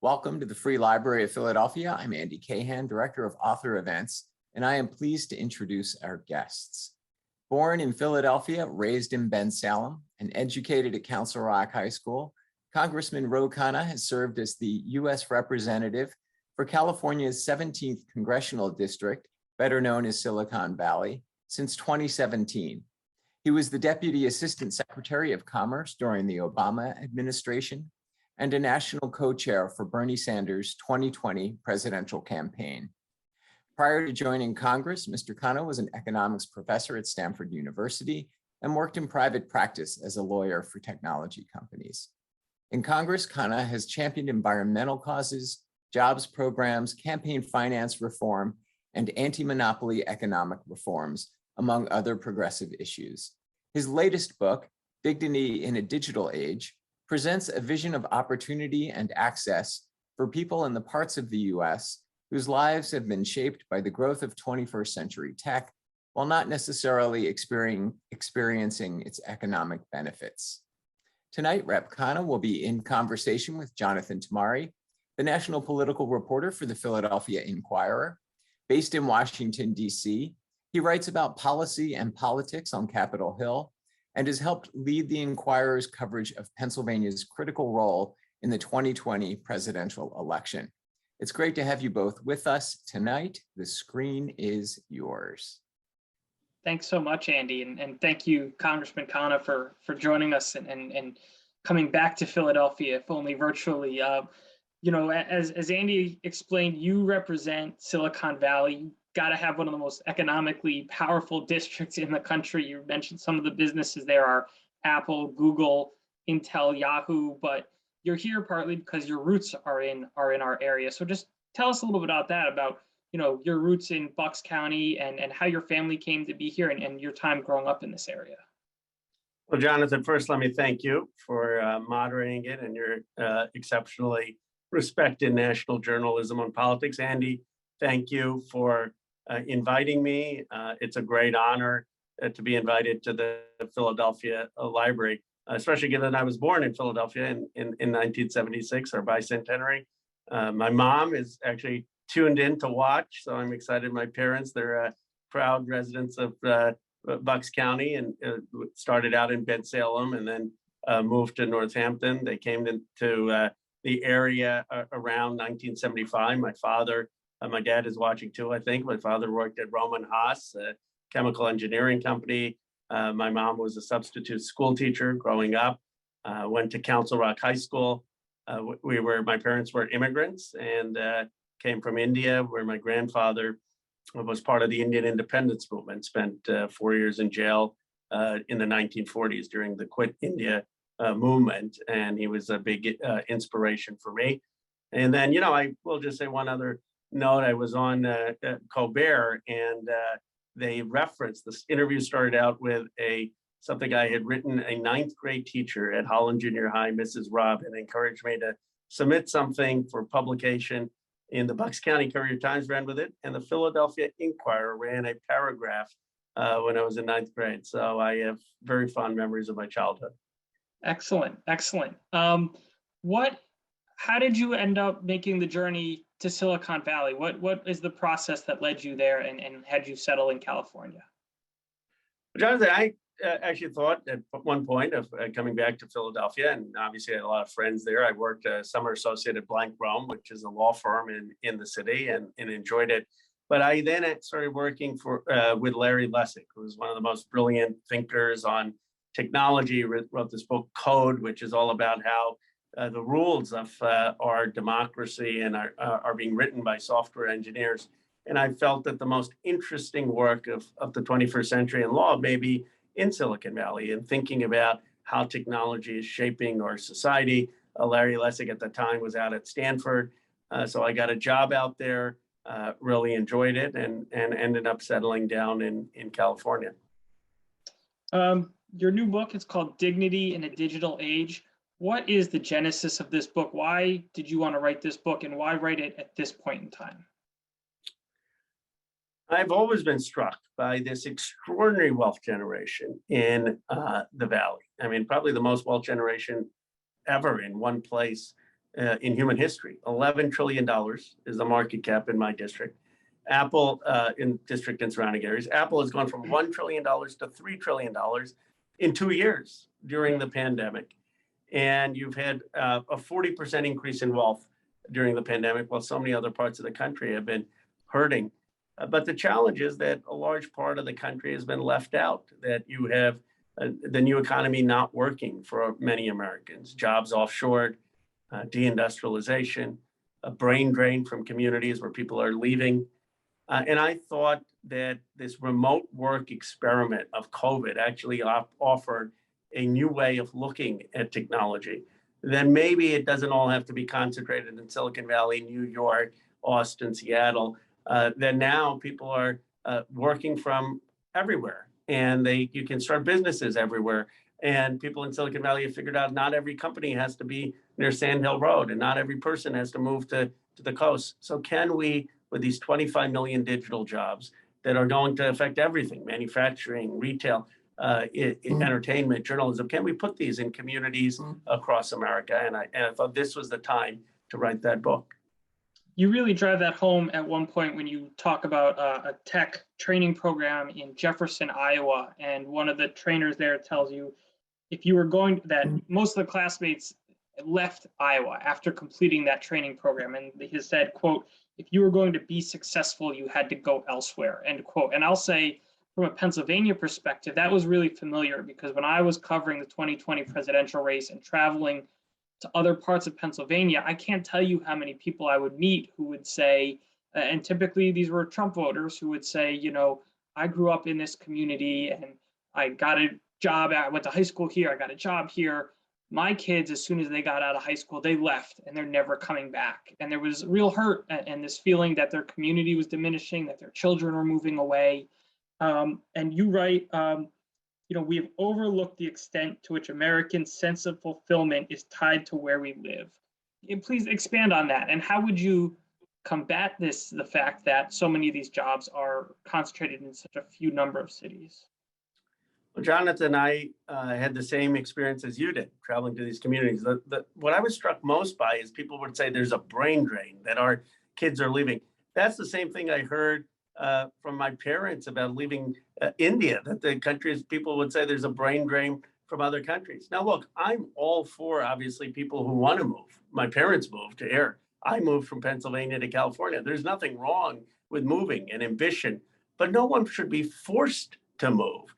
Welcome to the Free Library of Philadelphia. I'm Andy Cahan, Director of Author Events, and I am pleased to introduce our guests. Born in Philadelphia, raised in Ben Salem, and educated at Council Rock High School, Congressman Ro Khanna has served as the U.S. Representative for California's 17th Congressional District, better known as Silicon Valley, since 2017. He was the Deputy Assistant Secretary of Commerce during the Obama administration and a national co-chair for Bernie Sanders' 2020 presidential campaign. Prior to joining Congress, Mr. Khanna was an economics professor at Stanford University and worked in private practice as a lawyer for technology companies. In Congress, Khanna has championed environmental causes, jobs programs, campaign finance reform, and anti-monopoly economic reforms, among other progressive issues. His latest book, Dignity in a Digital Age, presents a vision of opportunity and access for people in the parts of the US whose lives have been shaped by the growth of 21st century tech, while not necessarily experiencing its economic benefits. Tonight, Rep. Khanna will be in conversation with Jonathan Tamari, the national political reporter for the Philadelphia Inquirer. Based in Washington, D.C., he writes about policy and politics on Capitol Hill and has helped lead the Inquirer's coverage of Pennsylvania's critical role in the 2020 presidential election. It's great to have you both with us tonight. The screen is yours. Thanks so much, Andy, and thank you, Congressman Khanna, for joining us and coming back to Philadelphia, if only virtually. As Andy explained, you represent Silicon Valley. You got to have one of the most economically powerful districts in the country. You mentioned some of the businesses there are Apple, Google, Intel, Yahoo, but you're here partly because your roots are in our area. So just tell us a little bit about that, about your roots in Bucks County and how your family came to be here and your time growing up in this area. Well, Jonathan, first let me thank you for moderating it and your exceptionally respected national journalism on politics. Andy, thank you for inviting me. It's a great honor to be invited to the Philadelphia Library, especially given I was born in Philadelphia in 1976, our bicentenary. My mom is actually tuned in to watch, so I'm excited. My parents, they're proud residents of Bucks County and started out in Ben Salem and then moved to Northampton. They came into the area around 1975. My dad is watching too, I think. My father worked at Roman Haas, a chemical engineering company. My mom was a substitute school teacher growing up, went to Council Rock High School. My parents were immigrants and came from India, where my grandfather was part of the Indian independence movement, spent 4 years in jail in the 1940s during the Quit India movement. And he was a big inspiration for me. And then, I will just say one other note. I was on Colbert and they referenced, this interview started out with something I had written. A ninth grade teacher at Holland Junior High, Mrs. Robb, and encouraged me to submit something for publication in the Bucks County Courier-Times, ran with it, and the Philadelphia Inquirer ran a paragraph when I was in ninth grade. So I have very fond memories of my childhood. Excellent. How did you end up making the journey to Silicon Valley? What is the process that led you there and had you settle in California? Jonathan, I actually thought at one point of coming back to Philadelphia, and obviously I had a lot of friends there. I worked summer associate at Blank Rome, which is a law firm in the city, and enjoyed it. But I then started working with Larry Lessig, who was one of the most brilliant thinkers on technology. Wrote this book, Code, which is all about how the rules of our democracy and are being written by software engineers. And I felt that the most interesting work of the 21st century in law may be in Silicon Valley and thinking about how technology is shaping our society. Larry Lessig at the time was out at Stanford. So I got a job out there, really enjoyed it, and ended up settling down in California. Your new book is called Dignity in a Digital Age. What is the genesis of this book? Why did you want to write this book, and why write it at this point in time? I've always been struck by this extraordinary wealth generation in the Valley. I mean, probably the most wealth generation ever in one place in human history. $11 trillion is the market cap in my district. Apple, in district and surrounding areas, Apple has gone from $1 trillion to $3 trillion in 2 years during the pandemic. And you've had a 40% increase in wealth during the pandemic, while so many other parts of the country have been hurting. But the challenge is that a large part of the country has been left out, that you have the new economy not working for many Americans, jobs offshored, deindustrialization, a brain drain from communities where people are leaving. And I thought that this remote work experiment of COVID actually offered a new way of looking at technology. Then maybe it doesn't all have to be concentrated in Silicon Valley, New York, Austin, Seattle. Then now people are working from everywhere, and you can start businesses everywhere. And people in Silicon Valley have figured out not every company has to be near Sand Hill Road, and not every person has to move to the coast. So can we, with these 25 million digital jobs that are going to affect everything, manufacturing, retail, entertainment, journalism, can we put these in communities across America? And I thought this was the time to write that book. You really drive that home at one point when you talk about a tech training program in Jefferson, Iowa. And one of the trainers there tells you if you were that most of the classmates left Iowa after completing that training program. And he said, quote, if you were going to be successful, you had to go elsewhere, end quote. And I'll say, from a Pennsylvania perspective, that was really familiar, because when I was covering the 2020 presidential race and traveling to other parts of Pennsylvania, I can't tell you how many people I would meet who would say, and typically these were Trump voters, who would say, I grew up in this community and I got a job, I went to high school here, I got a job here. My kids, as soon as they got out of high school, they left and they're never coming back. And there was real hurt and this feeling that their community was diminishing, that their children were moving away. And you write, we have overlooked the extent to which Americans' sense of fulfillment is tied to where we live. And please expand on that. And how would you combat the fact that so many of these jobs are concentrated in such a few number of cities? Well, Jonathan, I had the same experience as you did, traveling to these communities. What I was struck most by is people would say there's a brain drain, that our kids are leaving. That's the same thing I heard from my parents about leaving India, that the countries, people would say there's a brain drain from other countries. Now, look, I'm all for, obviously, people who want to move. My parents moved to here. I moved from Pennsylvania to California. There's nothing wrong with moving and ambition, but no one should be forced to move.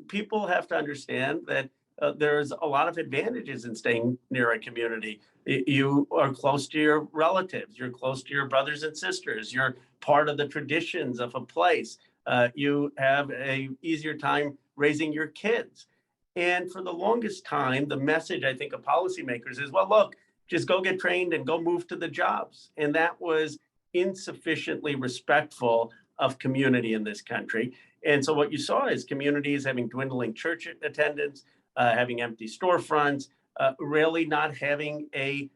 People have to understand that there's a lot of advantages in staying near a community. You are close to your relatives. You're close to your brothers and sisters. You're part of the traditions of a place. You have an easier time raising your kids. And for the longest time, the message, I think, of policymakers is, well, look, just go get trained and go move to the jobs. And that was insufficiently respectful of community in this country. And so what you saw is communities having dwindling church attendance, having empty storefronts, really not having a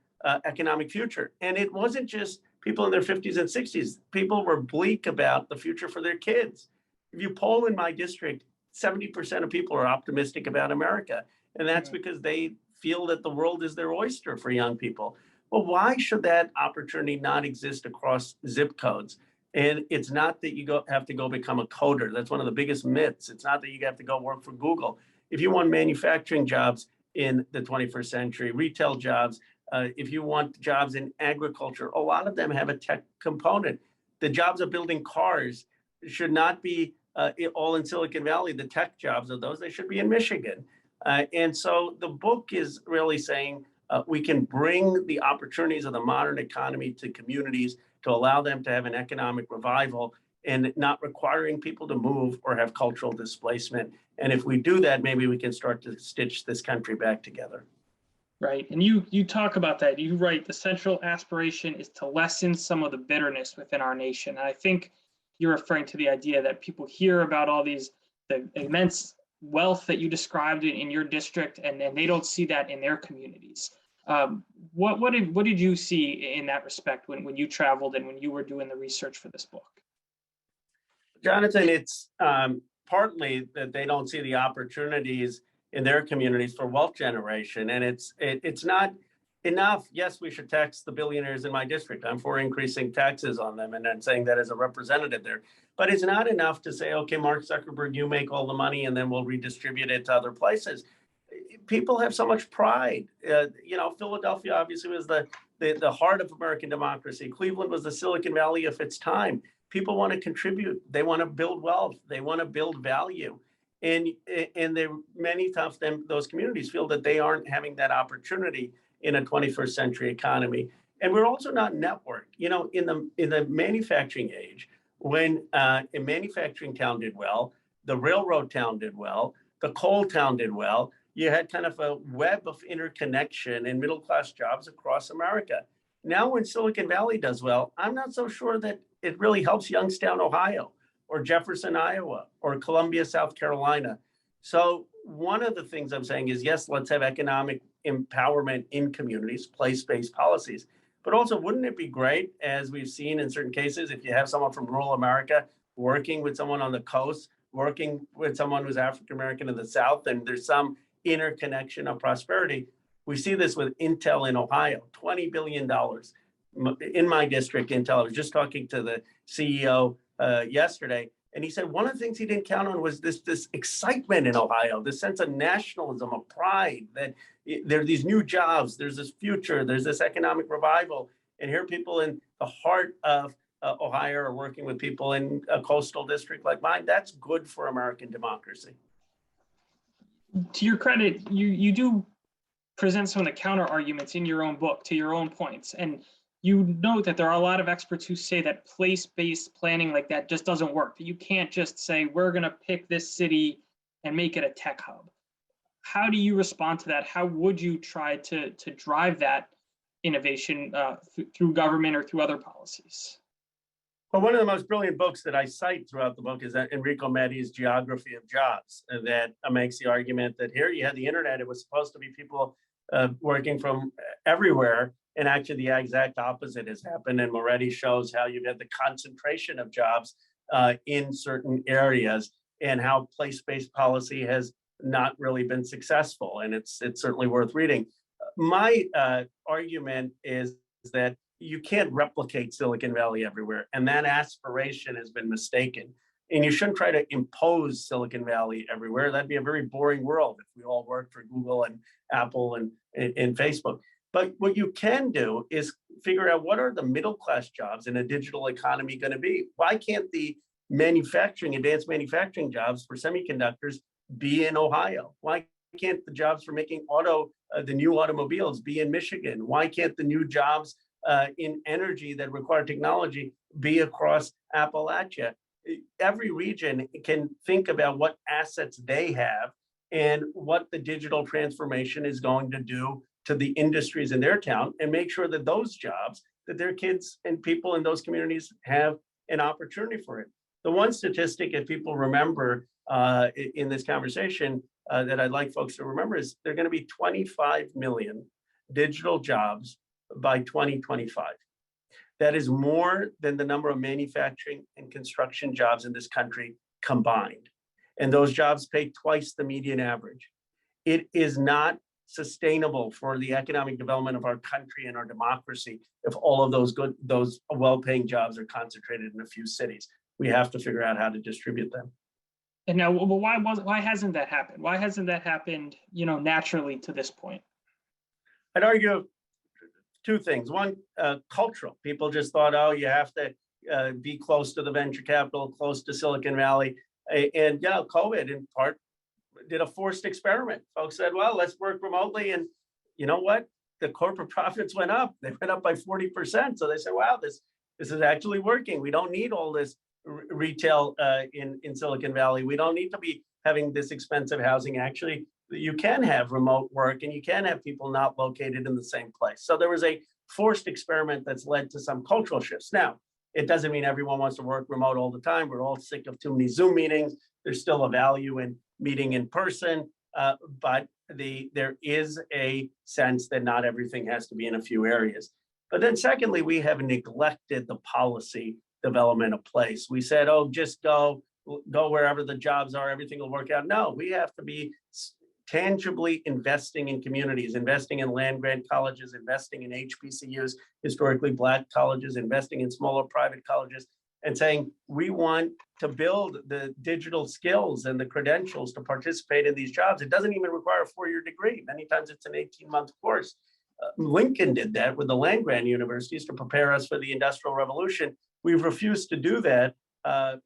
economic future. And it wasn't just people in their 50s and 60s. People were bleak about the future for their kids. If you poll in my district, 70% of people are optimistic about America. And that's because they feel that the world is their oyster for young people. Well, why should that opportunity not exist across zip codes? And it's not that you have to go become a coder. That's one of the biggest myths. It's not that you have to go work for Google. If you want manufacturing jobs in the 21st century, retail jobs, if you want jobs in agriculture, a lot of them have a tech component. The jobs of building cars should not be all in Silicon Valley. The tech jobs of those, they should be in Michigan. And so the book is really saying we can bring the opportunities of the modern economy to communities to allow them to have an economic revival, and not requiring people to move or have cultural displacement. And if we do that, maybe we can start to stitch this country back together. Right. And you talk about that. You write, the central aspiration is to lessen some of the bitterness within our nation. And I think you're referring to the idea that people hear about all the immense wealth that you described in your district, and they don't see that in their communities. What did you see in that respect when you traveled and when you were doing the research for this book? Jonathan, it's partly that they don't see the opportunities in their communities for wealth generation, and it's not enough. Yes, we should tax the billionaires in my district. I'm for increasing taxes on them and then saying that as a representative there. But it's not enough to say, okay, Mark Zuckerberg, you make all the money and then we'll redistribute it to other places. People have so much pride. Philadelphia obviously was the heart of American democracy. Cleveland was the Silicon Valley of its time. People want to contribute. They want to build wealth. They want to build value. And many times those communities feel that they aren't having that opportunity in a 21st century economy. And we're also not networked. In the manufacturing age, when a manufacturing town did well, the railroad town did well, the coal town did well, you had kind of a web of interconnection and middle-class jobs across America. Now when Silicon Valley does well, I'm not so sure that it really helps Youngstown, Ohio, or Jefferson, Iowa, or Columbia, South Carolina. So one of the things I'm saying is, yes, let's have economic empowerment in communities, place-based policies. But also, wouldn't it be great, as we've seen in certain cases, if you have someone from rural America working with someone on the coast, working with someone who's African-American in the South, and there's some interconnection of prosperity. We see this with Intel in Ohio, $20 billion. In my district, Intel, I was just talking to the CEO yesterday, and he said one of the things he didn't count on was this excitement in Ohio, this sense of nationalism, of pride, that there are these new jobs, there's this future, there's this economic revival. And here people in the heart of Ohio are working with people in a coastal district like mine. That's good for American democracy. To your credit, you do present some of the counter arguments in your own book to your own points. And you note that there are a lot of experts who say that place-based planning like that just doesn't work. That you can't just say, we're going to pick this city and make it a tech hub. How do you respond to that? How would you try to drive that innovation through government or through other policies? Well, one of the most brilliant books that I cite throughout the book is Enrico Metti's Geography of Jobs, that makes the argument that here you had the internet, it was supposed to be people working from everywhere, and actually the exact opposite has happened. And Moretti shows how you've had the concentration of jobs in certain areas and how place-based policy has not really been successful, and it's certainly worth reading. My argument is that you can't replicate Silicon Valley everywhere, and that aspiration has been mistaken. And you shouldn't try to impose Silicon Valley everywhere. That'd be a very boring world if we all worked for Google and Apple and Facebook. But what you can do is figure out what are the middle-class jobs in a digital economy going to be. Why can't the advanced manufacturing jobs for semiconductors be in Ohio? Why can't the jobs for making the new automobiles be in Michigan? Why can't the new jobs in energy that require technology be across Appalachia? Every region can think about what assets they have and what the digital transformation is going to do to the industries in their town, and make sure that those jobs, that their kids and people in those communities have an opportunity for it. The one statistic, if people remember in this conversation that I'd like folks to remember, is there are going to be 25 million digital jobs by 2025. That is more than the number of manufacturing and construction jobs in this country combined. And those jobs pay twice the median average. It is not sustainable for the economic development of our country and our democracy if all of those well-paying jobs are concentrated in a few cities. We have to figure out how to distribute them. And now, why hasn't that happened? Why hasn't that happened, naturally to this point? I'd argue two things. One, cultural. People just thought, oh, you have to be close to the venture capital, close to Silicon Valley. And COVID in part did a forced experiment. Folks said, well, let's work remotely. And you know what? The corporate profits went up. They went up by 40%. So they said, wow, this is actually working. We don't need all this retail in Silicon Valley. We don't need to be having this expensive housing. Actually, you can have remote work and you can have people not located in the same place. So there was a forced experiment that's led to some cultural shifts. Now, it doesn't mean everyone wants to work remote all the time. We're all sick of too many Zoom meetings. There's still a value in meeting in person, but there is a sense that not everything has to be in a few areas. But then secondly, we have neglected the policy development of place. We said, oh, just go wherever the jobs are, everything will work out. No, we have to be tangibly investing in communities, investing in land-grant colleges, investing in HBCUs, historically Black colleges, investing in smaller private colleges, and saying, we want to build the digital skills and the credentials to participate in these jobs. It doesn't even require a four-year degree. Many times it's an 18-month course. Lincoln did that with the land-grant universities to prepare us for the Industrial Revolution. We've refused to do that out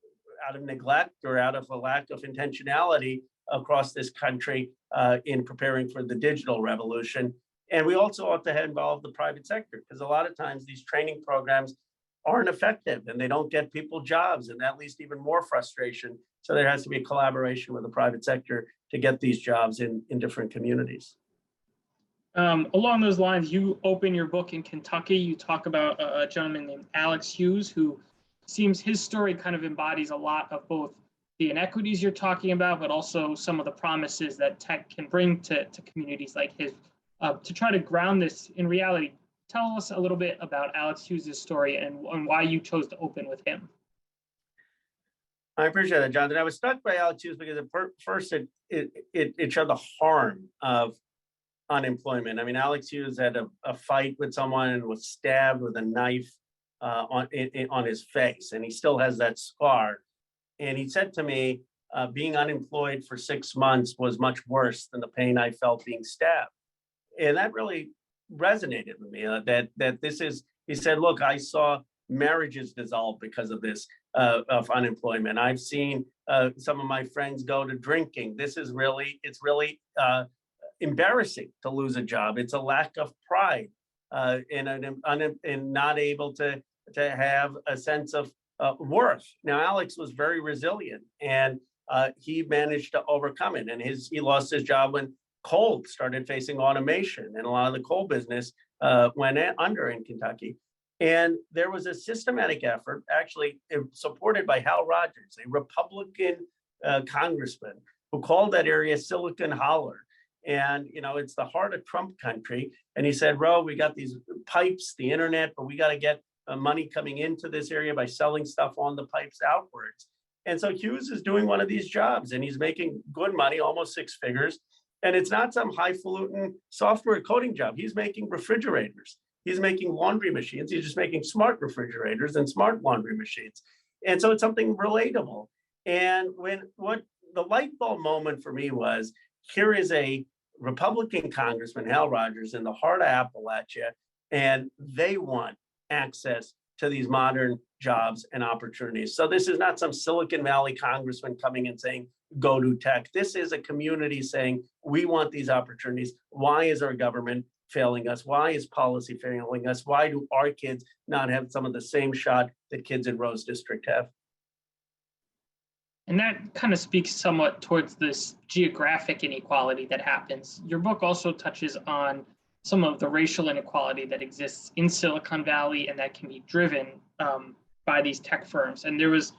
of neglect or out of a lack of intentionality across this country in preparing for the digital revolution. And we also ought to involve the private sector, because a lot of times these training programs aren't effective and they don't get people jobs, and that leads to even more frustration. So there has to be a collaboration with the private sector to get these jobs in different communities. Along those lines, you open your book in Kentucky. You talk about a gentleman named Alex Hughes, who seems his story kind of embodies a lot of both the inequities you're talking about, but also some of the promises that tech can bring to communities like his. To try to ground this in reality, tell us a little bit about Alex Hughes' story and why you chose to open with him. I appreciate that, Jonathan. I was struck by Alex Hughes because at first it showed the harm of unemployment. I mean, Alex Hughes had a fight with someone and was stabbed with a knife on his face, and he still has that scar. And he said to me, being unemployed for 6 months was much worse than the pain I felt being stabbed. And that really resonated with me, that this is, he said, look, I saw marriages dissolve because of this, of unemployment. I've seen some of my friends go to drinking. It's really embarrassing to lose a job. It's a lack of pride and not able to have a sense of worth. Now, Alex was very resilient, and he managed to overcome it. And he lost his job when coal started facing automation, and a lot of the coal business went under in Kentucky. And there was a systematic effort, actually supported by Hal Rogers, a Republican congressman, who called that area Silicon Holler. And, you know, it's the heart of Trump country. And he said, Ro, we got these pipes, the internet, but we got to get money coming into this area by selling stuff on the pipes outwards. And so Hughes is doing one of these jobs, and he's making good money, almost 6 figures. And it's not some highfalutin software coding job. He's making refrigerators. He's making laundry machines. He's just making smart refrigerators and smart laundry machines. And so it's something relatable. And what the light bulb moment for me was, here is a Republican Congressman, Hal Rogers, in the heart of Appalachia, and they want access to these modern jobs and opportunities. So this is not some Silicon Valley congressman coming and saying, go to tech. This is a community saying, we want these opportunities. Why is our government failing us? Why is policy failing us? Why do our kids not have some of the same shot that kids in Ro's district have? And that kind of speaks somewhat towards this geographic inequality that happens. Your book also touches on some of the racial inequality that exists in Silicon Valley and that can be driven by these tech firms. And there was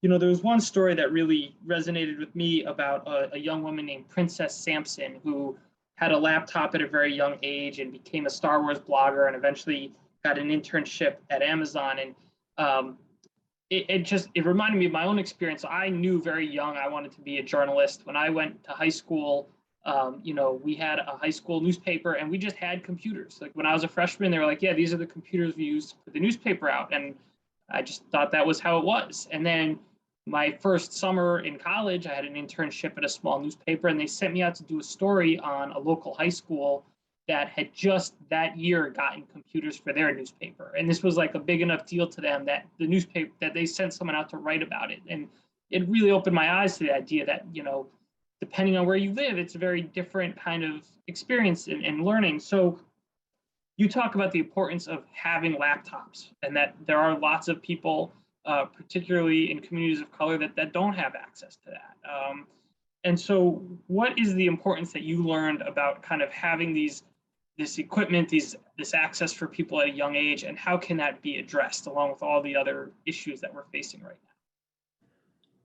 one story that really resonated with me about a young woman named Princess Sampson, who had a laptop at a very young age and became a Star Wars blogger and eventually got an internship at Amazon. And it reminded me of my own experience. I knew very young I wanted to be a journalist. When I went to high school, we had a high school newspaper and we just had computers. Like when I was a freshman, they were like, yeah, these are the computers we use to put the newspaper out. And I just thought that was how it was. And then my first summer in college, I had an internship at a small newspaper, and they sent me out to do a story on a local high school that had just that year gotten computers for their newspaper. And this was like a big enough deal to them that the newspaper, that they sent someone out to write about it. And it really opened my eyes to the idea that, depending on where you live, it's a very different kind of experience and learning. So you talk about the importance of having laptops, and that there are lots of people, particularly in communities of color, that don't have access to that. And so what is the importance that you learned about kind of having this equipment, this access for people at a young age, and how can that be addressed along with all the other issues that we're facing right now?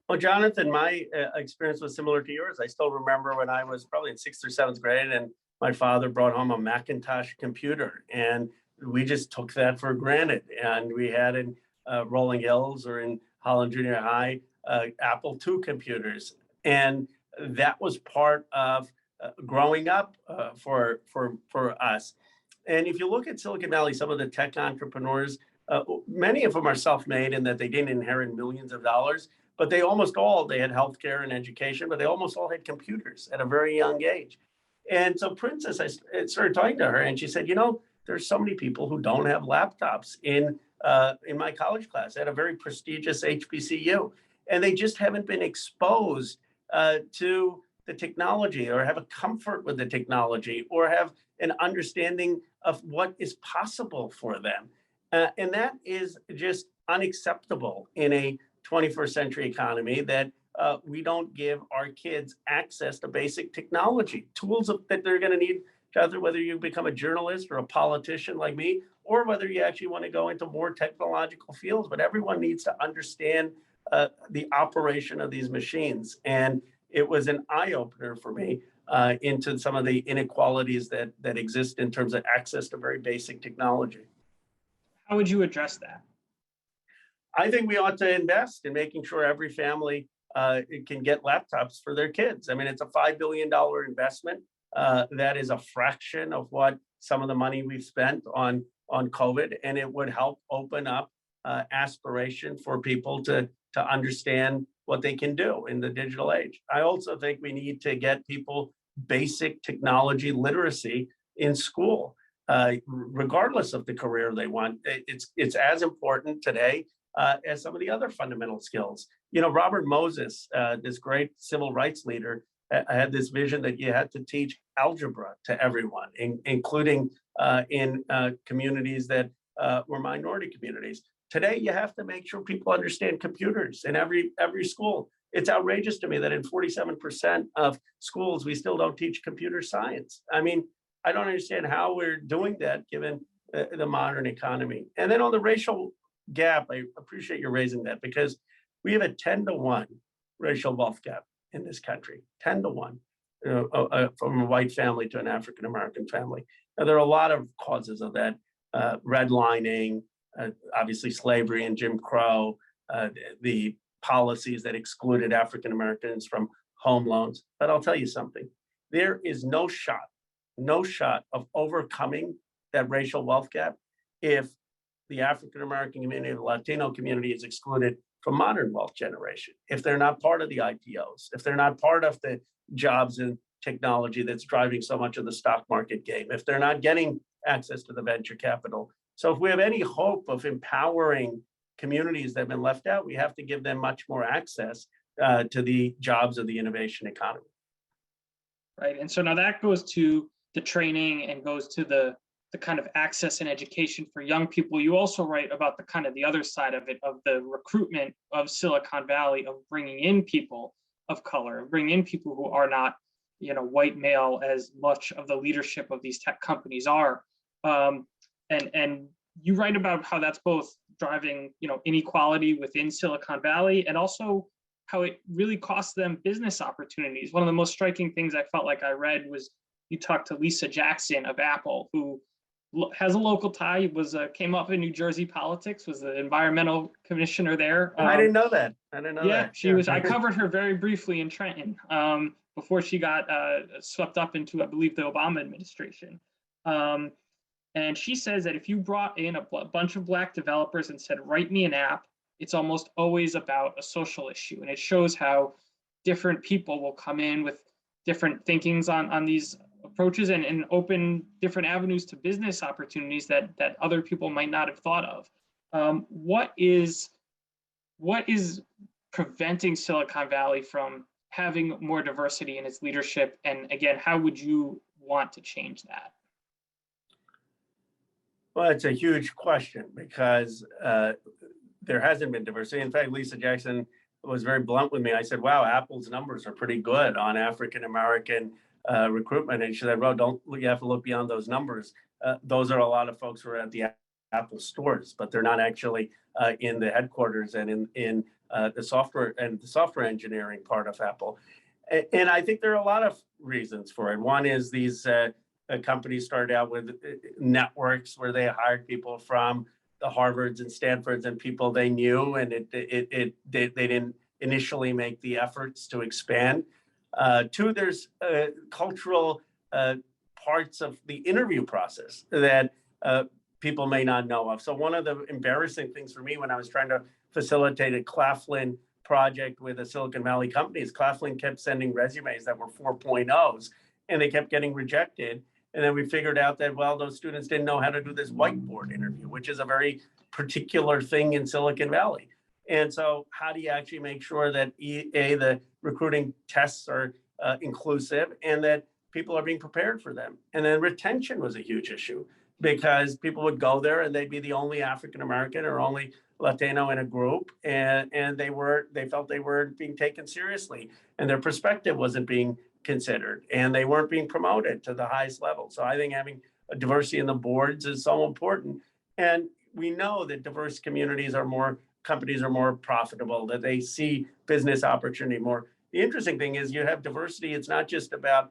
Well, Jonathan, my experience was similar to yours. I still remember when I was probably in 6th or 7th grade, and my father brought home a Macintosh computer, and we just took that for granted. And we had in Rolling Hills or in Holland Junior High, Apple II computers. And that was part of growing up for us. And if you look at Silicon Valley, some of the tech entrepreneurs, many of them are self-made in that they didn't inherit millions of dollars, but they had healthcare and education, but they almost all had computers at a very young age. And so Princess, I started talking to her, and she said, there's so many people who don't have laptops in my college class at a very prestigious HBCU, and they just haven't been exposed to the technology, or have a comfort with the technology, or have an understanding of what is possible for them. And that is just unacceptable in a 21st century economy, that we don't give our kids access to basic technology, tools that they're going to need, whether you become a journalist or a politician like me, or whether you actually want to go into more technological fields. But everyone needs to understand the operation of these machines. And it was an eye-opener for me into some of the inequalities that exist in terms of access to very basic technology. How would you address that? I think we ought to invest in making sure every family can get laptops for their kids. I mean, it's a $5 billion investment. That is a fraction of what some of the money we've spent on COVID, and it would help open up aspiration for people to understand what they can do in the digital age. I also think we need to get people basic technology literacy in school, regardless of the career they want. It's as important today as some of the other fundamental skills. Robert Moses, this great civil rights leader, had this vision that you had to teach algebra to everyone, including in communities that were minority communities. Today, you have to make sure people understand computers in every school. It's outrageous to me that in 47% of schools, we still don't teach computer science. I mean, I don't understand how we're doing that given the modern economy. And then on the racial gap, I appreciate you raising that, because we have a 10-to-1 racial wealth gap in this country, 10-to-1, from a white family to an African-American family. Now, there are a lot of causes of that, redlining, obviously slavery and Jim Crow, the policies that excluded African-Americans from home loans. But I'll tell you something, there is no shot of overcoming that racial wealth gap if the African-American community, the Latino community is excluded from modern wealth generation, if they're not part of the IPOs, if they're not part of the jobs and technology that's driving so much of the stock market game, if they're not getting access to the venture capital. So if we have any hope of empowering communities that have been left out, we have to give them much more access to the jobs of the innovation economy. Right, and so now that goes to the training and goes to the kind of access and education for young people. You also write about the kind of the other side of it, of the recruitment of Silicon Valley, of bringing in people of color, bringing in people who are not, white male, as much of the leadership of these tech companies are. And you write about how that's both driving, inequality within Silicon Valley, and also how it really costs them business opportunities. One of the most striking things I felt like I read was you talked to Lisa Jackson of Apple, who has a local tie, came up in New Jersey politics, was the environmental commissioner there. I didn't know that. She was. I covered her very briefly in Trenton before she got swept up into, I believe, the Obama administration. And she says that if you brought in a bunch of Black developers and said, write me an app, it's almost always about a social issue. And it shows how different people will come in with different thinkings on these approaches and open different avenues to business opportunities that other people might not have thought of. What is preventing Silicon Valley from having more diversity in its leadership? And again, how would you want to change that? Well, it's a huge question, because there hasn't been diversity. In fact, Lisa Jackson was very blunt with me. I said, wow, Apple's numbers are pretty good on African-American recruitment. And she said, well, you have to look beyond those numbers. Those are a lot of folks who are at the Apple stores, but they're not actually in the headquarters and in the software engineering part of Apple. And I think there are a lot of reasons for it. One is these companies started out with networks where they hired people from the Harvards and Stanfords and people they knew, and they didn't initially make the efforts to expand. Two, there's cultural parts of the interview process that people may not know of. So one of the embarrassing things for me when I was trying to facilitate a Claflin project with a Silicon Valley company is Claflin kept sending resumes that were 4.0s and they kept getting rejected. And then we figured out that, well, those students didn't know how to do this whiteboard interview, which is a very particular thing in Silicon Valley. And so how do you actually make sure that the recruiting tests are inclusive and that people are being prepared for them? And then retention was a huge issue because people would go there and they'd be the only African-American or only Latino in a group, and they felt they weren't being taken seriously and their perspective wasn't being considered and they weren't being promoted to the highest level. So I think having a diversity in the boards is so important. And we know that diverse companies are more profitable, that they see business opportunity more. The interesting thing is you have diversity. It's not just about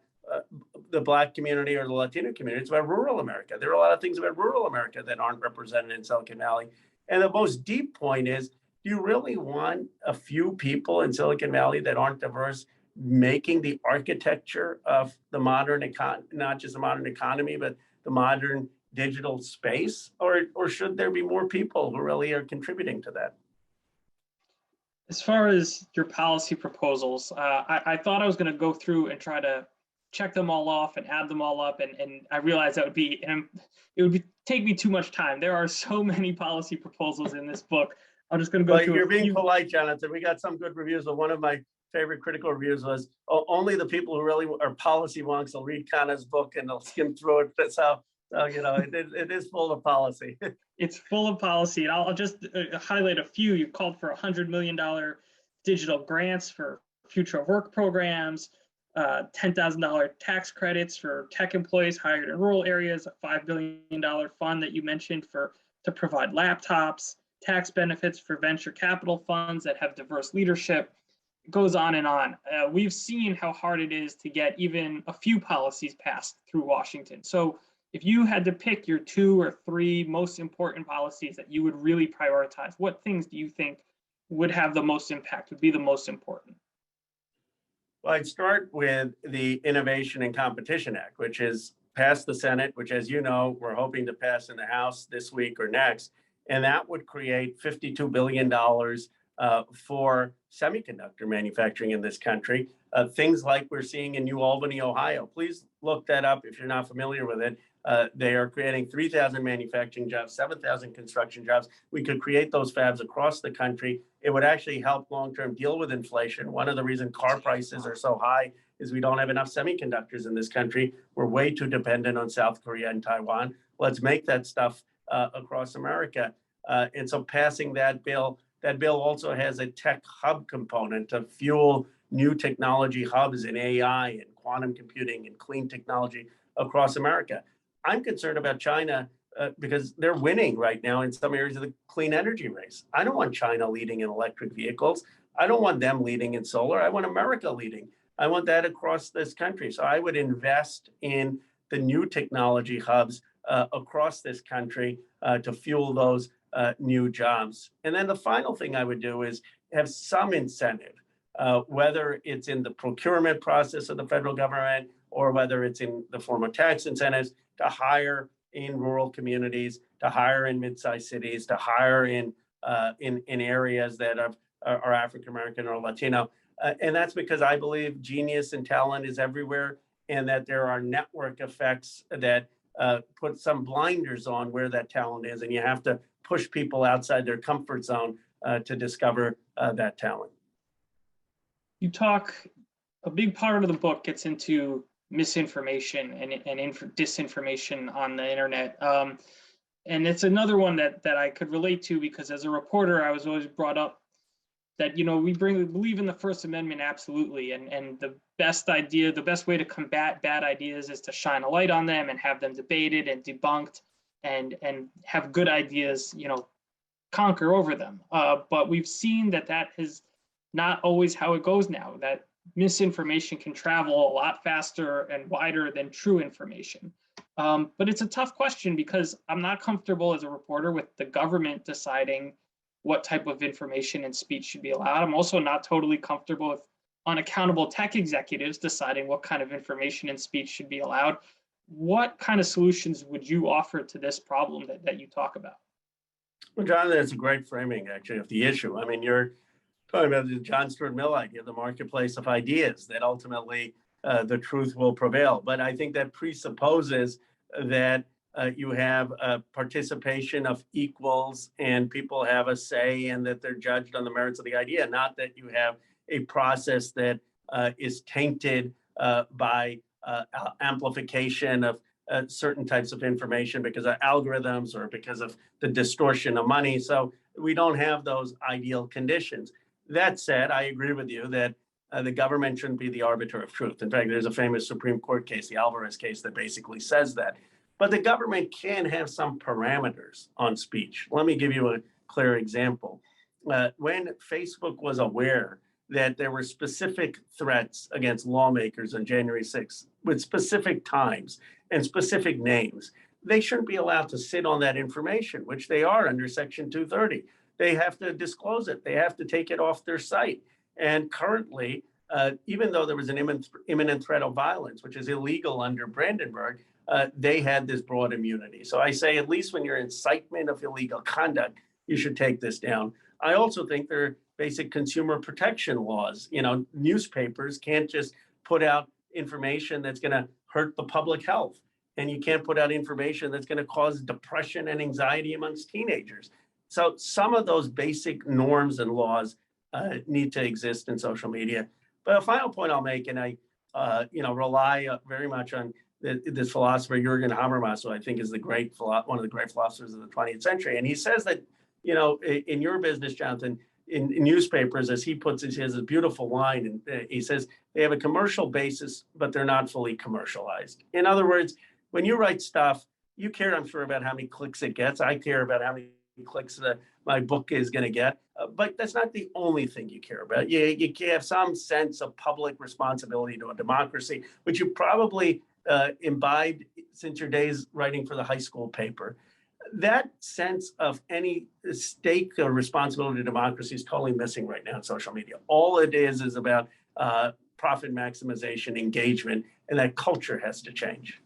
the Black community or the Latino community. It's about rural America. There are a lot of things about rural America that aren't represented in Silicon Valley. And the most deep point is, do you really want a few people in Silicon Valley that aren't diverse making the architecture of the modern economy, not just the modern economy, but the modern digital space? Or should there be more people who really are contributing to that? As far as your policy proposals, I thought I was going to go through and try to check them all off and add them all up, and I realized that would take me too much time. There are so many policy proposals in this book. I'm just going to go through. You're being polite, Jonathan. We got some good reviews, but one of my favorite critical reviews was, only the people who really are policy wonks will read Khanna's book and they'll skim through it. That's how, it is full of policy. It's full of policy, and I'll just highlight a few. You called for $100 million digital grants for future work programs, $10,000 tax credits for tech employees hired in rural areas, a $5 billion fund that you mentioned to provide laptops, tax benefits for venture capital funds that have diverse leadership. It goes on and on. We've seen how hard it is to get even a few policies passed through Washington. So if you had to pick your 2 or 3 most important policies that you would really prioritize, what things do you think would have the most impact, would be the most important? Well, I'd start with the Innovation and Competition Act, which is passed the Senate, which, as you know, we're hoping to pass in the House this week or next. And that would create $52 billion for semiconductor manufacturing in this country. Things like we're seeing in New Albany, Ohio. Please look that up if you're not familiar with it. They are creating 3,000 manufacturing jobs, 7,000 construction jobs. We could create those fabs across the country. It would actually help long-term deal with inflation. One of the reasons car prices are so high is we don't have enough semiconductors in this country. We're way too dependent on South Korea and Taiwan. Let's make that stuff across America. And so passing that bill also has a tech hub component to fuel new technology hubs in AI and quantum computing and clean technology across America. I'm concerned about China because they're winning right now in some areas of the clean energy race. I don't want China leading in electric vehicles. I don't want them leading in solar. I want America leading. I want that across this country. So I would invest in the new technology hubs across this country to fuel those new jobs. And then the final thing I would do is have some incentive, whether it's in the procurement process of the federal government or whether it's in the form of tax incentives, to hire in rural communities, to hire in mid-sized cities, to hire in areas that are African-American or Latino. And that's because I believe genius and talent is everywhere, and that there are network effects that put some blinders on where that talent is. And you have to push people outside their comfort zone to discover that talent. A big part of the book gets into misinformation and disinformation on the internet. And it's another one that I could relate to, because as a reporter, I was always brought up that, we believe in the First Amendment, absolutely. And the best way to combat bad ideas is to shine a light on them and have them debated and debunked and have good ideas, conquer over them. But we've seen that is not always how it goes now, that misinformation can travel a lot faster and wider than true information. But it's a tough question because I'm not comfortable as a reporter with the government deciding what type of information and speech should be allowed. I'm also not totally comfortable with unaccountable tech executives deciding what kind of information and speech should be allowed. What kind of solutions would you offer to this problem that you talk about? Well, Jonathan, that's a great framing, actually, of the issue. I mean, you're talking about the John Stuart Mill idea, the marketplace of ideas, that ultimately the truth will prevail. But I think that presupposes that you have a participation of equals and people have a say and that they're judged on the merits of the idea, not that you have a process that is tainted by amplification of certain types of information because of algorithms or because of the distortion of money. So we don't have those ideal conditions. That said, I agree with you that the government shouldn't be the arbiter of truth. In fact, there's a famous Supreme Court case, the Alvarez case, that basically says that. But the government can have some parameters on speech. Let me give you a clear example. When Facebook was aware that there were specific threats against lawmakers on January 6th with specific times and specific names, they shouldn't be allowed to sit on that information, which they are under Section 230. They have to disclose it. They have to take it off their site. And currently, even though there was an imminent threat of violence, which is illegal under Brandenburg, they had this broad immunity. So I say, at least when you're incitement of illegal conduct, you should take this down. I also think there are basic consumer protection laws. You know, newspapers can't just put out information that's going to hurt the public health. And you can't put out information that's going to cause depression and anxiety amongst teenagers. So some of those basic norms and laws need to exist in social media. But a final point I'll make, and I rely very much on this philosopher, Jürgen Habermas, who I think is one of the great philosophers of the 20th century. And he says that, you know, in your business, Jonathan, in newspapers, as he puts it, he has a beautiful line. And he says they have a commercial basis, but they're not fully commercialized. In other words, when you write stuff, you care, I'm sure, about how many clicks it gets. I care about how many clicks my book is going to get. But that's not the only thing you care about. You have some sense of public responsibility to a democracy, which you probably imbibed since your days writing for the high school paper. That sense of any stake or responsibility to democracy is totally missing right now in social media. All it is about profit maximization, engagement, and that culture has to change.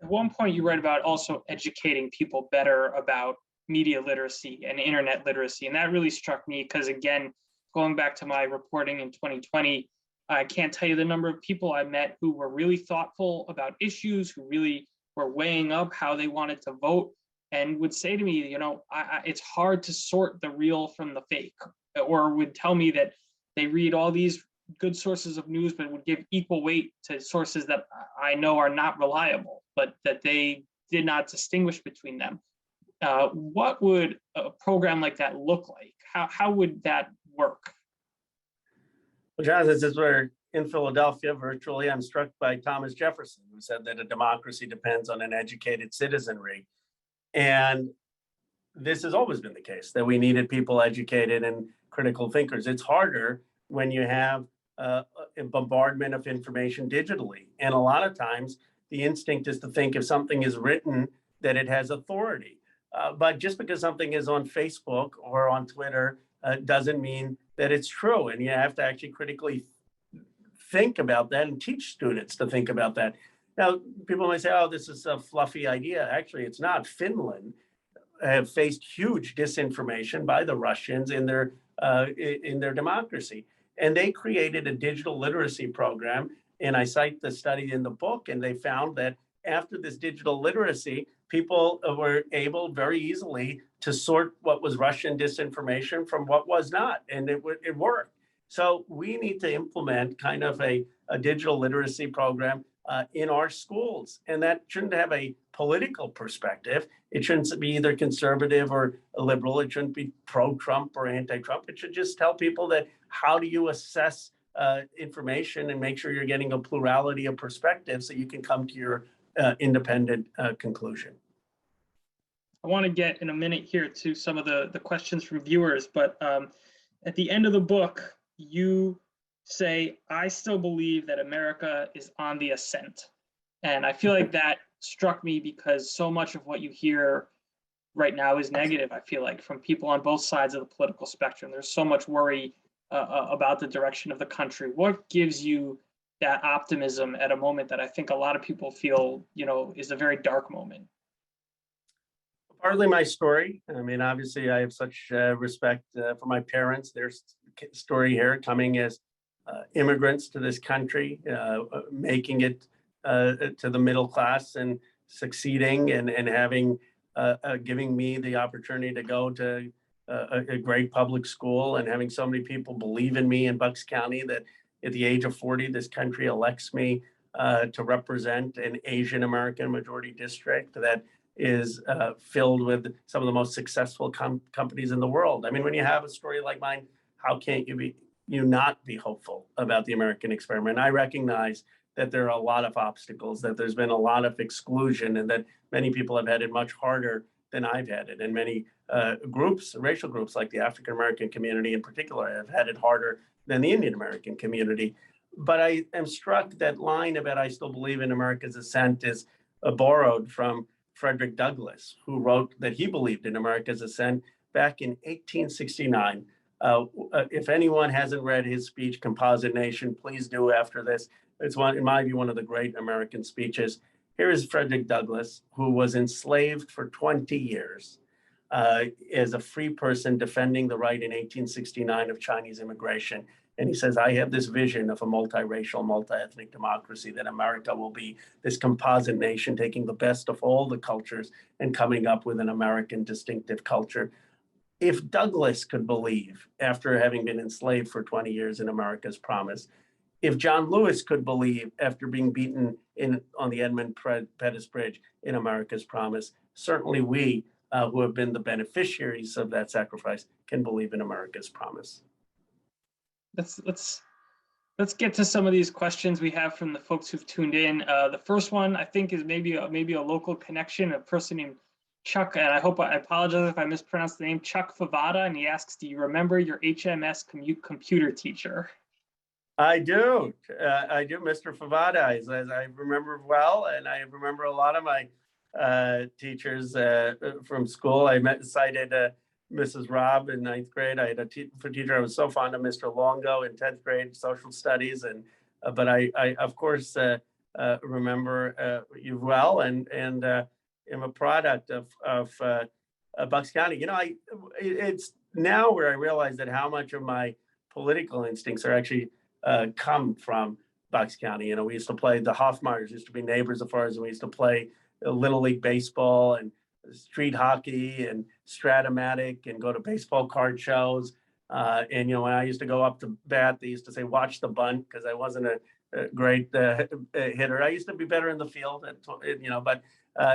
At one point, you write about also educating people better about media literacy and internet literacy. And that really struck me because, again, going back to my reporting in 2020, I can't tell you the number of people I met who were really thoughtful about issues, who really were weighing up how they wanted to vote and would say to me, you know, it's hard to sort the real from the fake, or would tell me that they read all these good sources of news, but would give equal weight to sources that I know are not reliable, but that they did not distinguish between them. What would a program like that look like? How would that work? Well, Jonathan, this is where in Philadelphia, virtually, I'm struck by Thomas Jefferson, who said that a democracy depends on an educated citizenry. And this has always been the case, that we needed people educated and critical thinkers. It's harder when you have a bombardment of information digitally. And a lot of times, the instinct is to think if something is written, that it has authority. But just because something is on Facebook or on Twitter doesn't mean that it's true. And you have to actually critically think about that and teach students to think about that. Now, people might say, oh, this is a fluffy idea. Actually, it's not. Finland have faced huge disinformation by the Russians in their democracy. And they created a digital literacy program. And I cite the study in the book, and they found that after this digital literacy, people were able very easily to sort what was Russian disinformation from what was not, and it worked. So we need to implement kind of a digital literacy program in our schools, and that shouldn't have a political perspective. It shouldn't be either conservative or liberal. It shouldn't be pro-Trump or anti-Trump. It should just tell people that how do you assess information and make sure you're getting a plurality of perspectives so you can come to your independent conclusion. I want to get in a minute here to some of the questions from viewers, but at the end of the book, you say, I still believe that America is on the ascent. And I feel like that struck me because so much of what you hear right now is negative, I feel like, from people on both sides of the political spectrum. There's so much worry about the direction of the country. What gives you that optimism at a moment that I think a lot of people feel, is a very dark moment? Partly my story. I mean, obviously, I have such respect for my parents. Their story here, coming as immigrants to this country, making it to the middle class and succeeding, and having giving me the opportunity to go to a great public school, and having so many people believe in me in Bucks County that at the age of 40, this country elects me to represent an Asian American majority district that is filled with some of the most successful companies in the world. I mean, when you have a story like mine, how can't you not be hopeful about the American experiment? I recognize that there are a lot of obstacles, that there's been a lot of exclusion, and that many people have had it much harder than I've had it. And many groups, racial groups like the African American community in particular, have had it harder than the Indian American community. But I am struck that line about "I still believe in America's ascent" is borrowed from Frederick Douglass, who wrote that he believed in America's ascent back in 1869. If anyone hasn't read his speech, Composite Nation, please do after this. It's in my view, one of the great American speeches. Here is Frederick Douglass, who was enslaved for 20 years as a free person defending the right in 1869 of Chinese immigration. And he says, "I have this vision of a multiracial, multi-ethnic democracy, that America will be this composite nation, taking the best of all the cultures and coming up with an American distinctive culture." If Douglass could believe, after having been enslaved for 20 years, in America's promise, if John Lewis could believe, after being beaten on the Edmund Pettus Bridge, in America's promise, certainly we, who have been the beneficiaries of that sacrifice, can believe in America's promise. Let's get to some of these questions we have from the folks who've tuned in. The first one, I think, is maybe a local connection, a person named Chuck, and I apologize if I mispronounced the name, Chuck Favada, and he asks, "Do you remember your HMS computer teacher?" I do, Mr. Favada. I remember well, and I remember a lot of my teachers from school. I cited Mrs. Robb in 9th grade. I had a teacher I was so fond of, Mr. Longo, in 10th grade, social studies. And but I of course remember you well, and am a product of Bucks County. It's now where I realize that how much of my political instincts are actually come from Bucks County. We used to play, the Hoffmeyers used to be neighbors of ours, and we used to play Little League baseball and street hockey and Stratomatic, and go to baseball card shows. And when I used to go up to bat, they used to say, "Watch the bunt," because I wasn't a great hitter. I used to be better in the field, but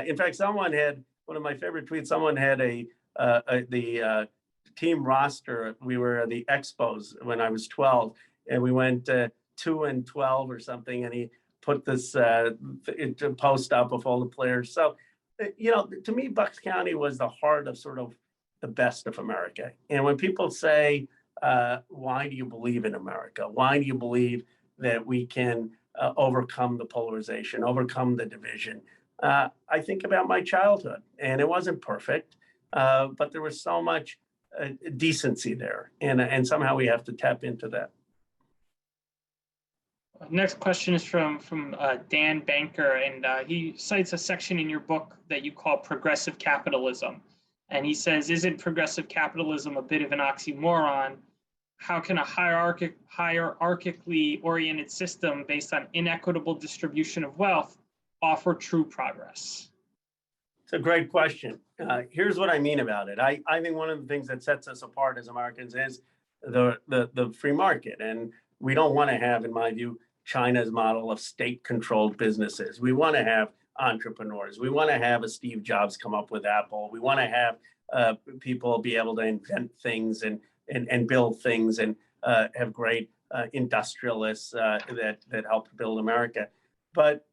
in fact, someone had, one of my favorite tweets, someone had the team roster. We were at the Expos when I was 12, and we went 2-12 or something, and he put this post up of all the players. So, to me, Bucks County was the heart of sort of the best of America. And when people say, "Why do you believe in America? Why do you believe that we can overcome the polarization, overcome the division?" I think about my childhood, and it wasn't perfect, but there was so much decency there, and somehow we have to tap into that. Next question is from Dan Banker, and he cites a section in your book that you call progressive capitalism. And he says, "Isn't progressive capitalism a bit of an oxymoron? How can a hierarchically oriented system based on inequitable distribution of wealth offer true progress?" It's a great question. Here's what I mean about it. I think one of the things that sets us apart as Americans is the free market. And we don't want to have, in my view, China's model of state-controlled businesses. We want to have entrepreneurs. We want to have a Steve Jobs come up with Apple. We want to have people be able to invent things and build things, and have great industrialists that help build America. But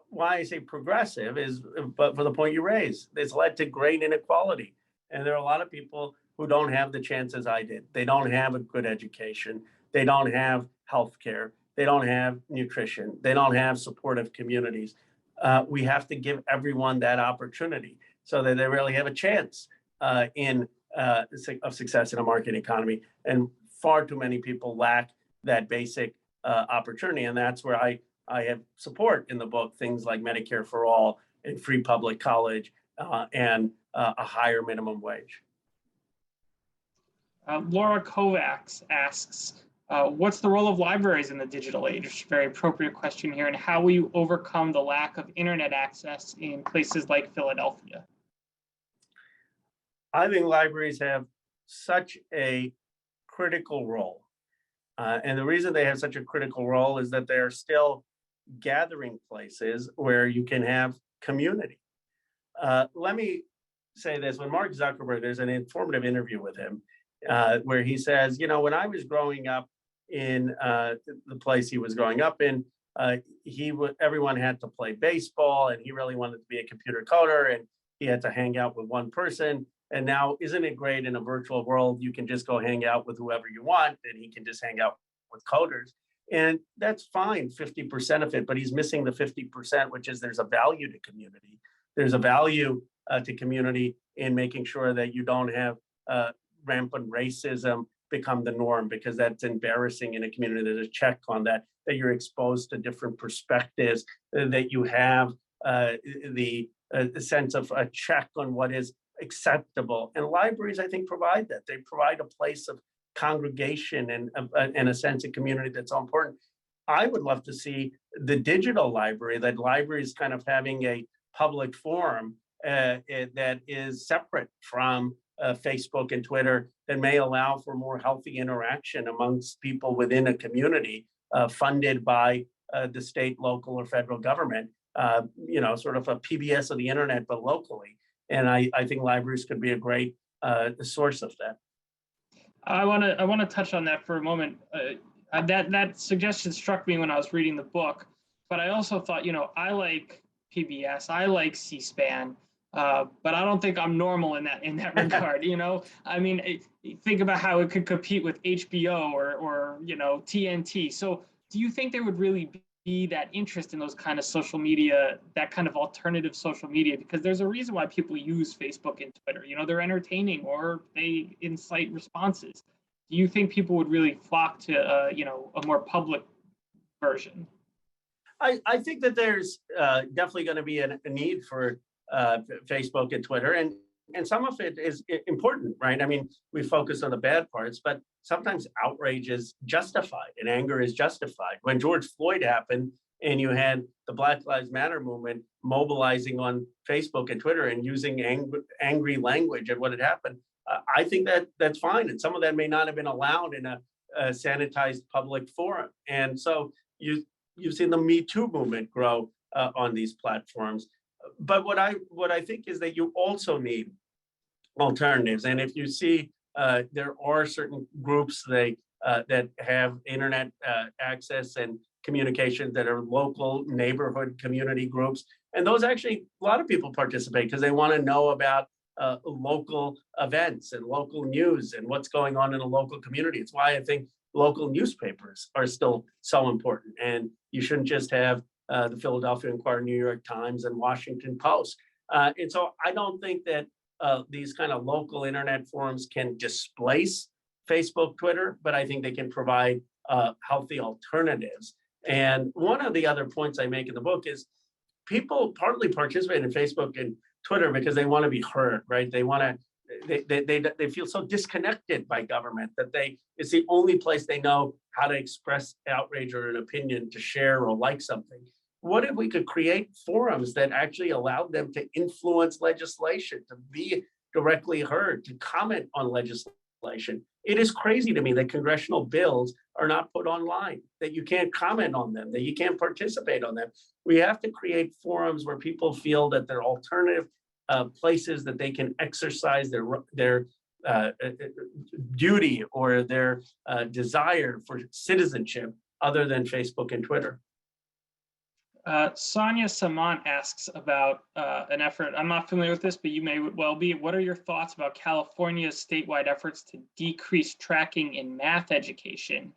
why I say progressive is, but for the point you raise, it's led to great inequality. And there are a lot of people who don't have the chances I did. They don't have a good education. They don't have health care. They don't have nutrition. They don't have supportive communities. We have to give everyone that opportunity so that they really have a chance of success in a market economy. And far too many people lack that basic opportunity. And that's where I have support in the book, things like Medicare for all and free public college and a higher minimum wage. Laura Kovacs asks, what's the role of libraries in the digital age? Very appropriate question here. And how will you overcome the lack of internet access in places like Philadelphia? I think libraries have such a critical role. And the reason they have such a critical role is that they're still gathering places where you can have community. Let me say this, when Mark Zuckerberg, there's an informative interview with him where he says, you know, when I was growing up in the place he was growing up in, everyone had to play baseball and he really wanted to be a computer coder and he had to hang out with one person. And now, isn't it great in a virtual world, you can just go hang out with whoever you want and he can just hang out with coders. And that's fine, 50% of it, but he's missing the 50%, which is there's a value to community. There's a value to community in making sure that you don't have rampant racism become the norm, because that's embarrassing in a community. There's a check on that, that you're exposed to different perspectives, that you have the sense of a check on what is acceptable. And libraries, I think, provide that. They provide a place of congregation and a sense of community that's so important. I would love to see the digital library, that libraries kind of having a public forum that is separate from Facebook and Twitter, that may allow for more healthy interaction amongst people within a community, funded by the state, local, or federal government, you know, sort of a PBS of the internet, but locally. And I think libraries could be a great source of that. I want to touch on that for a moment. That suggestion struck me when I was reading the book, but I also thought, you know, I like PBS, I like C-SPAN, but I don't think I'm normal in that regard. You know, I mean, think about how it could compete with HBO or you know, TNT. So, do you think there would really be that interest in those kind of social media, that kind of alternative social media? Because there's a reason why people use Facebook and Twitter. You know, they're entertaining or they incite responses. Do you think people would really flock to, you know, a more public version? I think that there's definitely going to be a need for Facebook and Twitter, and some of it is important, right? I mean, we focus on the bad parts, but sometimes outrage is justified and anger is justified. When George Floyd happened and you had the Black Lives Matter movement mobilizing on Facebook and Twitter and using angry language at what had happened, I think that that's fine. And some of that may not have been allowed in a sanitized public forum. And so you've seen the Me Too movement grow on these platforms. But what I think is that you also need alternatives. And if you see there are certain groups that have internet access and communication that are local neighborhood community groups, and those actually a lot of people participate because they want to know about local events and local news and what's going on in a local community. It's why I think local newspapers are still so important, and you shouldn't just have the Philadelphia Inquirer, New York Times, and Washington Post. And so I don't think that these kind of local internet forums can displace Facebook, Twitter, but I think they can provide healthy alternatives. And one of the other points I make in the book is people partly participate in Facebook and Twitter because they want to be heard, right? They want to, they feel so disconnected by government that it's the only place they know how to express outrage or an opinion, to share or like something. What if we could create forums that actually allowed them to influence legislation, to be directly heard, to comment on legislation? It is crazy to me that congressional bills are not put online, that you can't comment on them, that you can't participate on them. We have to create forums where people feel that there are alternative places that they can exercise their duty or their desire for citizenship other than Facebook and Twitter. Sonia Samant asks about an effort. I'm not familiar with this, but you may well be. What are your thoughts about California's statewide efforts to decrease tracking in math education?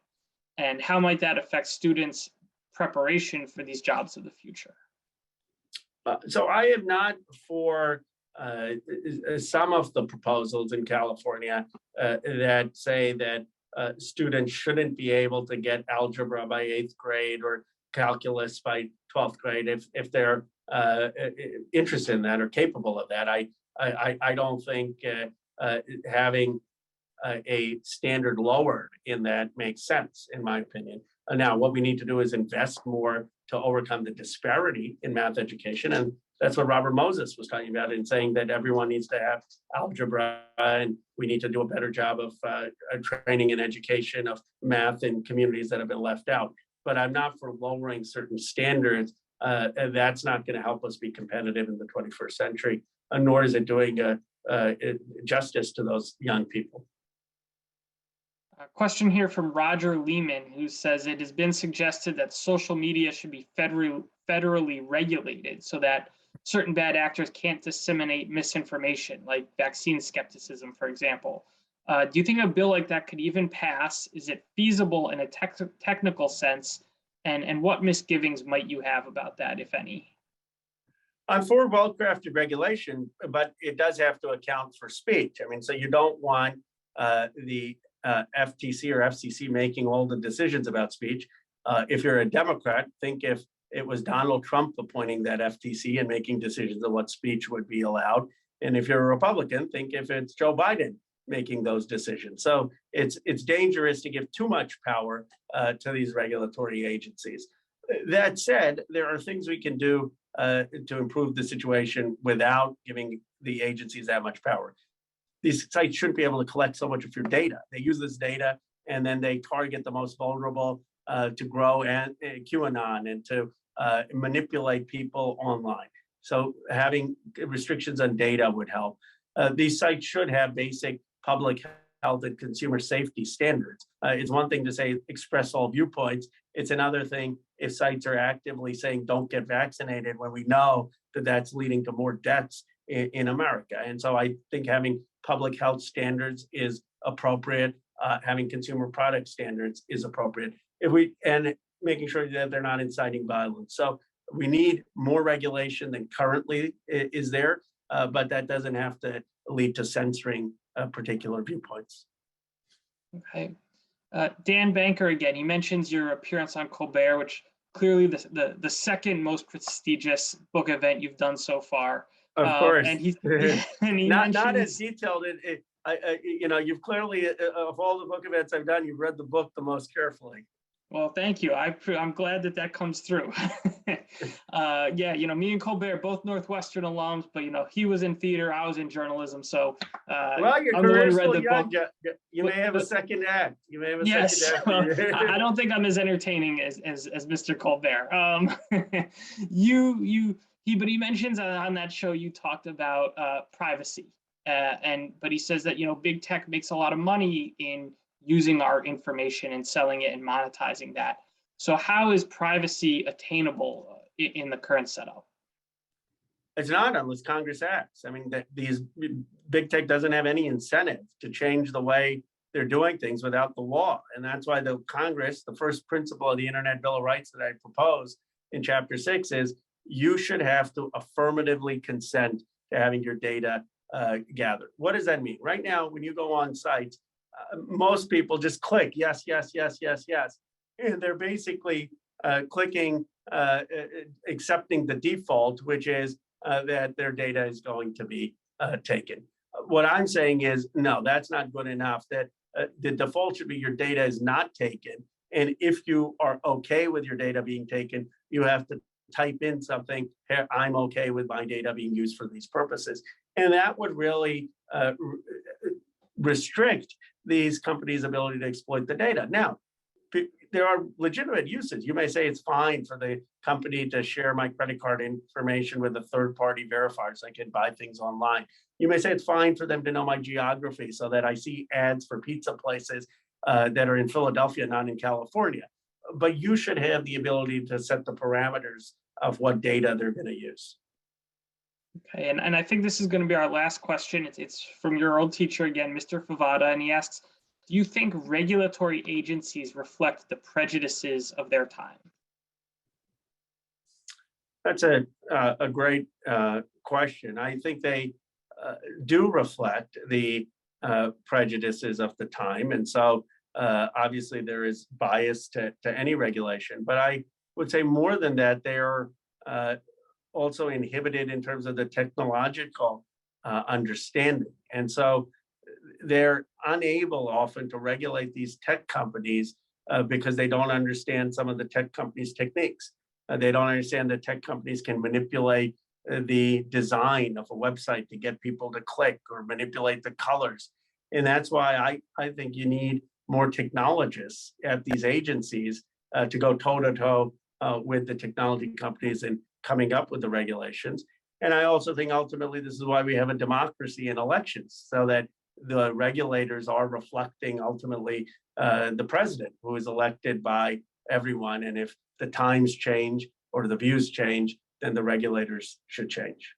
And how might that affect students' preparation for these jobs of the future? So I am not for some of the proposals in California that say that students shouldn't be able to get algebra by 8th grade or calculus by 12th grade if they're interested in that or capable of that. I don't think having a standard lowered in that makes sense, in my opinion. Now, what we need to do is invest more to overcome the disparity in math education. And that's what Robert Moses was talking about in saying that everyone needs to have algebra and we need to do a better job of training and education of math in communities that have been left out. But I'm not for lowering certain standards. And that's not going to help us be competitive in the 21st century, nor is it doing justice to those young people. A question here from Roger Lehman, who says it has been suggested that social media should be federally regulated so that certain bad actors can't disseminate misinformation, like vaccine skepticism, for example. Do you think a bill like that could even pass? Is it feasible in a technical sense? And what misgivings might you have about that, if any? I'm for well-crafted regulation, but it does have to account for speech. I mean, so you don't want the FTC or FCC making all the decisions about speech. If you're a Democrat, think if it was Donald Trump appointing that FTC and making decisions on what speech would be allowed. And if you're a Republican, think if it's Joe Biden making those decisions. So it's dangerous to give too much power to these regulatory agencies. That said, there are things we can do to improve the situation without giving the agencies that much power. These sites shouldn't be able to collect so much of your data. They use this data and then they target the most vulnerable to grow and QAnon and to manipulate people online. So having restrictions on data would help. These sites should have basic public health and consumer safety standards. It's one thing to say express all viewpoints. It's another thing if sites are actively saying don't get vaccinated when we know that that's leading to more deaths in America. And so I think having public health standards is appropriate. Having consumer product standards is appropriate. And making sure that they're not inciting violence. So we need more regulation than currently is there, but that doesn't have to lead to censoring particular viewpoints. Okay. Dan Banker again, he mentions your appearance on Colbert, which clearly the second most prestigious book event you've done so far. Of course. And he not as detailed. You've clearly, of all the book events I've done, you've read the book the most carefully. Well, thank you. I'm glad that comes through. Yeah, me and Colbert, both Northwestern alums, but he was in theater, I was in journalism. So well, your career's still young. You may have a second act. You may have a second act. I don't think I'm as entertaining as Mr. Colbert. But he mentions on that show you talked about privacy, but he says that big tech makes a lot of money in using our information and selling it and monetizing that. So how is privacy attainable in the current setup? It's not unless Congress acts. I mean, these big tech doesn't have any incentive to change the way they're doing things without the law. And that's why the Congress, the first principle of the Internet Bill of Rights that I propose in Chapter 6 is you should have to affirmatively consent to having your data gathered. What does that mean? Right now, when you go on sites, most people just click yes, yes, yes, yes, yes. And they're basically clicking, accepting the default, which is that their data is going to be taken. What I'm saying is, no, that's not good enough. That the default should be your data is not taken. And if you are okay with your data being taken, you have to type in something, hey, I'm okay with my data being used for these purposes. And that would really restrict these companies' ability to exploit the data. Now, there are legitimate uses. You may say it's fine for the company to share my credit card information with a third-party verifier so I can buy things online. You may say it's fine for them to know my geography so that I see ads for pizza places that are in Philadelphia, not in California. But you should have the ability to set the parameters of what data they're going to use. Okay, and I think this is going to be our last question. It's from your old teacher again, Mr. Favada, and he asks, do you think regulatory agencies reflect the prejudices of their time? That's a great question. I think they do reflect the prejudices of the time. And so Obviously, there is bias to any regulation, but I would say more than that, they are also inhibited in terms of the technological understanding. And so they're unable often to regulate these tech companies because they don't understand some of the tech companies' techniques. They don't understand that tech companies can manipulate the design of a website to get people to click or manipulate the colors. And that's why I think you need more technologists at these agencies to go toe-to-toe with the technology companies and coming up with the regulations. And I also think ultimately this is why we have a democracy in elections, so that the regulators are reflecting ultimately the president, who is elected by everyone. And if the times change or the views change, then the regulators should change.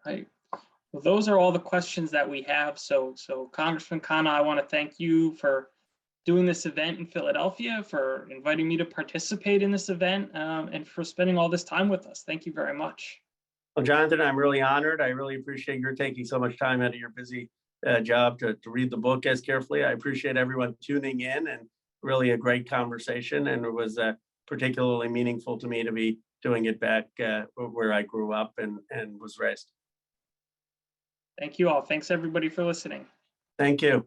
Right. Well, those are all the questions that we have. So Congressman Khanna, I want to thank you for doing this event in Philadelphia, for inviting me to participate in this event, and for spending all this time with us. Thank you very much. Well, Jonathan, I'm really honored. I really appreciate your taking so much time out of your busy job to read the book as carefully. I appreciate everyone tuning in, and really a great conversation. And it was particularly meaningful to me to be doing it back where I grew up and was raised. Thank you all. Thanks everybody for listening. Thank you.